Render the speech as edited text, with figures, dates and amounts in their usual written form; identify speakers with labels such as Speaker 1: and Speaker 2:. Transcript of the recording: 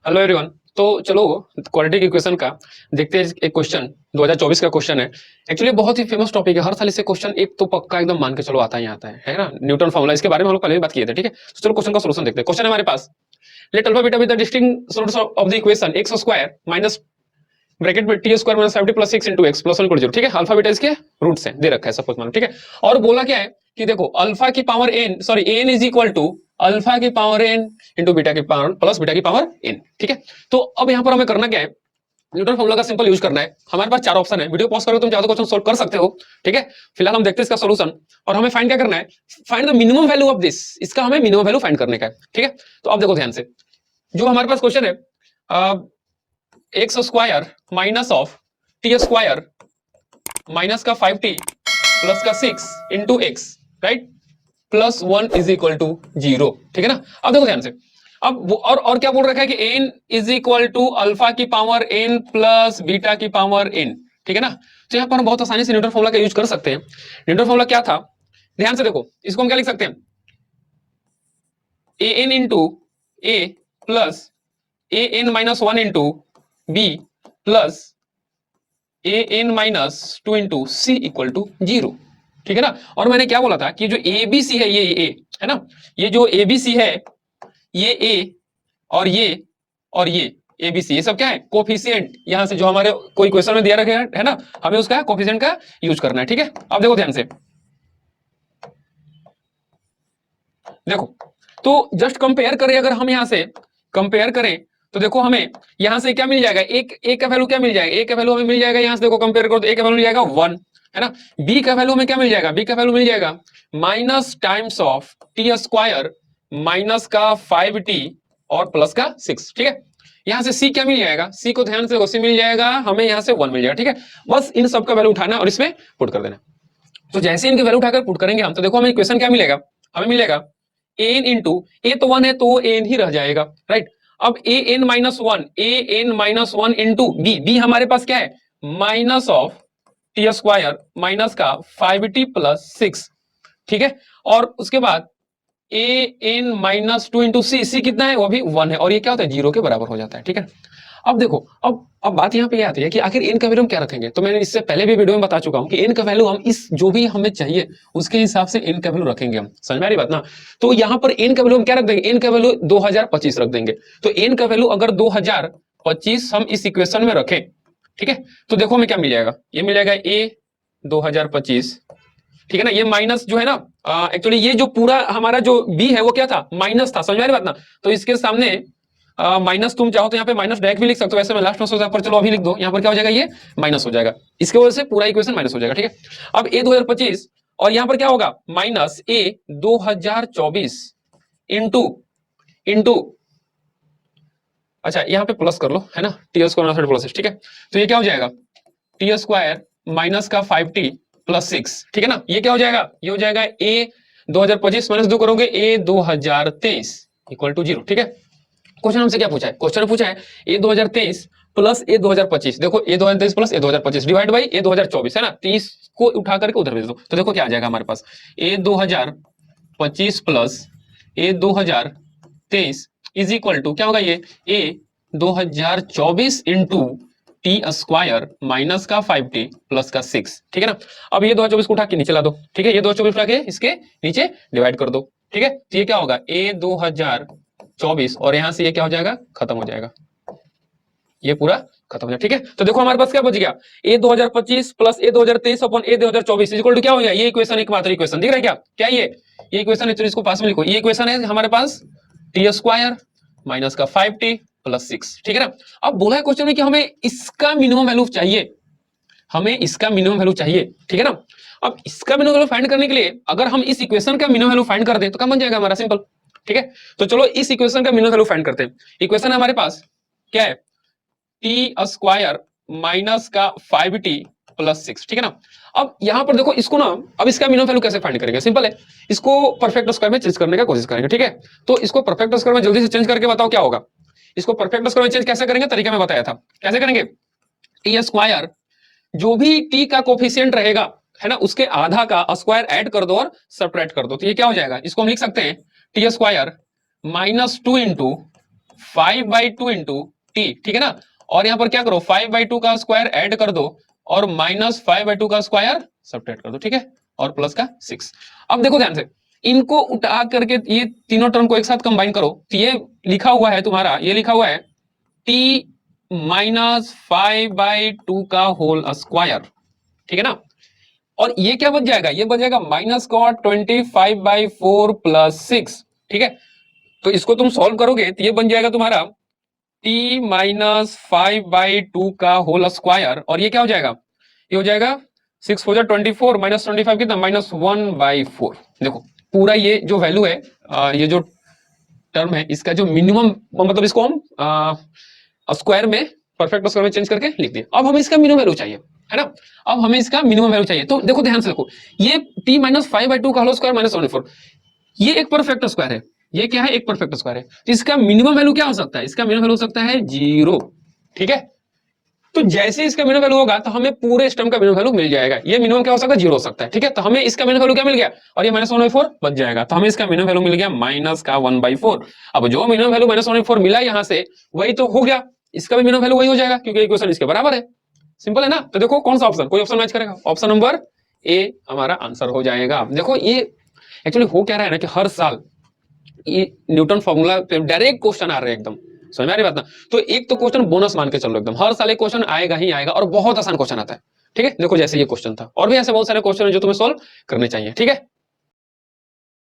Speaker 1: Hello everyone. तो चलो quadratic equation का देखते हैं। एक क्वेश्चन 2024 का क्वेश्चन है। एक्चुअली बहुत ही फेमस टॉपिक है, हर साल इससे क्वेश्चन एक तो पक्का एकदम मान के चलो आता ही आता है ना। न्यूटन फॉर्मूला, इसके बारे में हम लोग पहले भी बात किए थे, ठीक है। तो चलो क्वेश्चन का सोल्यूशन देखते हैं। क्वेश्चन है हमारे पास, let alpha beta be the distinct roots of the equation x square minus bracket में t square minus 50 plus 6 into x plus 1 equal 0, ठीक है। अल्फा बीटा इसके रूट्स हैं, दे रखा है सपोज मानो, ठीक है। और बोला क्या है कि देखो अल्फा की power n, sorry n is equal to alpha की पावर एन इंटू बीटा की पावर प्लस बीटा की पावर एन, ठीक है। तो अब यहाँ पर हमें करना क्या है, न्यूटन फॉर्मूला का सिंपल यूज करना है। हमारे पास चार ऑप्शन है, वीडियो पॉज करो तुम चाहो तो क्वेश्चन सोल्व कर सकते हो, ठीक है। फिलहाल हम देखते हैं इसका सॉल्यूशन। और हमें फाइंड क्या करना है, find the minimum value of this, इसका हमें मिनिमम वैल्यू फाइंड करने का है, ठीक है। तो अब देखो ध्यान से, जो हमारे पास क्वेश्चन है x square minus of t square minus का 5t प्लस का 6 into x, right, plus 1 is equal to 0, ठीक है ना। अब देखो ध्यान से, अब और क्या बोल रखा है कि n is equal to alpha की पावर n प्लस बीटा की पावर n, ठीक है ना। तो यहाँ पर हम बहुत आसानी से न्यूटन फॉर्मूला का यूज कर सकते हैं। न्यूटन फॉर्मूला क्या था, ध्यान से देखो, इसको हम क्या लिख सकते हैं, a n into a plus a n minus 1 into b plus a n minus 2 into c equal to 0, ठीक है ना। और मैंने क्या बोला था कि जो ए बी सी है, ये ए है ना, ये जो ए बी सी है, ये ए और ये ए बी सी, ये सब क्या है, कोफिशिएंट। यहां से जो हमारे कोई क्वेश्चन में दिया रखे है ना, हमें उसका कोफिशिएंट का यूज करना है, ठीक है। अब देखो ध्यान से, देखो तो जस्ट कंपेयर करें, अगर हम यहां से कंपेयर करें तो देखो हमें यहां से क्या मिल जाएगा, एक का वैल्यू क्या मिल जाएगा, ए का वैल्यू हमें मिल जाएगा, यहां से देखो कंपेयर करो तो ए का वैल्यू मिल जाएगा 1, है ना। बी का वैल्यू हमें क्या मिल जाएगा, बी का वैल्यू मिल जाएगा minus times of t square minus का 5t और प्लस का 6, ठीक है। यहां से सी क्या मिल जाएगा, सी को ध्यान से देखो, सी मिल जाएगा हमें यहां से 1 मिल जाएगा, ठीक है। बस इन सब का वैल्यू उठाना और इसमें पुट कर देना। तो जैसे इनके वैल्यू उठाकर पुट करेंगे हम, तो देखो हमें इक्वेशन क्या मिलेगा, हमें मिलेगा एन इंटू, ए तो 1 है तो एन ही रह जाएगा, राइट। अब a n minus 1, a n minus 1 into b, b हमारे पास क्या है, minus of t square minus का 5t प्लस 6, ठीक है। और उसके बाद a n minus 2 into c, c कितना है, वो भी 1 है, और ये क्या होता है, 0 के बराबर हो जाता है, ठीक है। अब देखो, अब बात यहाँ पे ये आती है कि आखिर एन का वैल्यू हम क्या रखेंगे। तो मैंने इससे पहले भी वीडियो में बता चुका हूं कि एन का वैल्यू हम इस जो भी हमें चाहिए उसके हिसाब से एन का वैल्यू रखेंगे हम, समझ में आ रही बात ना। तो यहाँ पर एन का वैल्यू हम क्या रख देंगे, एन का वैल्यू 2025 रख देंगे। तो एन का वैल्यू अगर 2025 हम इस इक्वेशन में रखें, ठीक है, तो देखो हमें क्या मिल जाएगा, ये मिल जाएगा ए 2025, ठीक है ना। ये माइनस जो है ना, एक्चुअली ये जो पूरा हमारा जो बी है वो क्या था, माइनस था, समझ में आ रही बात ना। तो इसके सामने माइनस, तुम चाहो तो यहाँ पे माइनस डायरेक्ट भी लिख सकते हो, वैसे मैं लास्ट में सोचा, पर चलो अभी लिख दो, यहाँ पर क्या हो जाएगा, ये माइनस हो जाएगा, इसके वजह से पूरा इक्वेशन माइनस हो जाएगा, ठीक है। अब ए 2025 और यहाँ पर क्या होगा, माइनस ए 2024 इंटू इंटू, अच्छा यहाँ पे प्लस कर लो, है ना, टी स्क्वायर प्लस 6, ठीक है। तो ये क्या हो जाएगा, टी स्क्वायर माइनस का 5t प्लस 6, ठीक है ना। ये क्या हो जाएगा, ये हो जाएगा ए 2025 माइनस 2 करोगे ए 2023 इक्वल टू 0, ठीक है। क्वेश्चन हमसे क्या पूछा है, क्वेश्चन पूछा है ए 2023 प्लस ए 2025, देखो ए 2023 प्लस ए 2025 डिवाइड बाई ए 2024, है ना। 30 को उठा करके उधर भेज दो, तो देखो क्या आ जाएगा हमारे पास, a 2025 plus a 2023 is equal to क्या होगा, ये a 2024 into t square minus का 5t प्लस का 6, ठीक है ना। अब ये 2024 को उठा के नीचे ला दो, ठीक है, ये 2024 उठा के इसके नीचे डिवाइड कर दो, ठीक है। तो ये क्या होगा, ए 2024 और यहां से ये क्या हो जाएगा, खत्म हो जाएगा, ये पूरा खत्म हो जाएगा, ठीक है। तो देखो हमारे पास क्या बच गया, a 2025 plus a 2023 upon a 2024 equal to क्या हो गया, ये इक्वेशन एकमात्र इक्वेशन दिख रहा है क्या, क्या ये इक्वेशन है, तो इसको पास में लिखो, ये इक्वेशन है हमारे पास टी स्क्वायर माइनस का 5t प्लस 6, ठीक है ना। अब बोला है क्वेश्चन में कि हमें इसका मिनिमम वैल्यू चाहिए, हमें इसका मिनिमम वैल्यू चाहिए, ठीक है ना। अब इसका मिनिमम वैल्यू फाइंड करने के लिए अगर हम इस इक्वेशन का मिनिमम वैल्यू फाइंड कर दें तो क्या बन जाएगा हमारा, सिंपल, ठीक है। तो चलो इस इक्वेशन का मिनिमम वैल्यू फाइंड करते हैं। इक्वेशन हमारे पास क्या है, टी स्क्वायर माइनस का 5t प्लस 6, ठीक है ना। अब यहां पर देखो इसको ना, अब इसका मिनिमम वैल्यू कैसे फाइंड करेंगे, सिंपल है, इसको परफेक्ट स्क्वायर में चेंज करने का कोशिश करेंगे, ठीक है। तो इसको परफेक्ट स्क्वायर में जल्दी से चेंज करके बताओ क्या होगा। इसको परफेक्ट स्क्वायर में चेंज कैसे करेंगे, तरीका मैं बताया था, कैसे करेंगे, टी स्क्वायर जो भी टी का कोफिशिएंट रहेगा, है ना, उसके आधा का स्क्वायर ऐड कर दो और सब्ट्रैक्ट कर दो, तो ये क्या हो जाएगा, इसको हम लिख सकते हैं T square minus 2 into 5/2 into T, ठीक है ना। और यहाँ पर क्या करो, 5/2 का स्क्वायर ऐड कर दो और माइनस 5/2 का स्क्वायर सब्ट्रैक्ट कर दो, ठीक है, और प्लस का 6। अब देखो ध्यान से, इनको उठा करके ये तीनों टर्म को एक साथ कंबाइन करो, तो ये लिखा हुआ है तुम्हारा, ये लिखा हुआ है टी माइनस 5/2 का होल स्क्वायर, ठीक है ना। और ये क्या बच जाएगा, ये बच जाएगा माइनस कॉट 25/4 प्लस 6, ठीक है। तो इसको तुम सॉल्व करोगे तो ये बन जाएगा तुम्हारा टी माइनस 5/2 का होल स्क्वायर, और ये क्या हो जाएगा, ये हो जाएगा 6 4 24 माइनस 25 कितना, -1/4। देखो पूरा ये जो वैल्यू है, ये जो टर्म है, इसका जो मिनिमम, मतलब इसको हम स्क्वायर में, परफेक्ट स्क्वायर में चेंज करके लिख दिए। अब हमें इसका मिनिमम वैल्यू चाहिए, है ना। अब हमें इसका मिनिमम वैल्यू चाहिए, तो देखो ध्यान से देखो, ये t माइनस 5/2 का होल स्क्वायर माइनस 24, ये एक परफेक्ट स्क्वायर है, ये क्या है, एक परफेक्ट स्क्वायर है। तो इसका मिनिमम वैल्यू क्या हो सकता है, इसका मिनिमम वैल्यू हो सकता है 0, ठीक है। तो जैसे इसका मिनिमम वैल्यू होगा तो हमें पूरे स्टर्म का मिनिमम वैल्यू मिल जाएगा। ये मिनिमम क्या हो सकता है, 0 हो सकता है, ठीक है। तो हमें इसका मिनिमम वैल्यू क्या मिल गया, और ये -1/4 बच जाएगा, तो हमें इसका मिनिमम वैल्यू मिल गया माइनस का 1/4। अब जो मिनिमम वैल्यू -1/4 मिला यहां से, वही तो हो गया, इसका भी मिनिमम वैल्यू वही हो जाएगा, क्योंकि इक्वेशन इसके बराबर है। सिंपल है ना। तो देखो कौन सा ऑप्शन, कोई ऑप्शन मैच करेगा, ऑप्शन नंबर ए हमारा आंसर हो जाएगा। देखो ये एक्चुअली हो क्या रहा है ना, कि हर साल ये न्यूटन फॉर्मूला पे डायरेक्ट क्वेश्चन आ रहे हैं, एकदम समझ में आ रही बात ना। तो एक तो क्वेश्चन बोनस मान के चलो, एकदम हर साल एक क्वेश्चन आएगा ही आएगा, और बहुत आसान क्वेश्चन आता है, ठीक है। देखो जैसे ये क्वेश्चन था, और भी ऐसे बहुत सारे क्वेश्चन है जो तुम्हें सॉल्व करने चाहिए, ठीक है।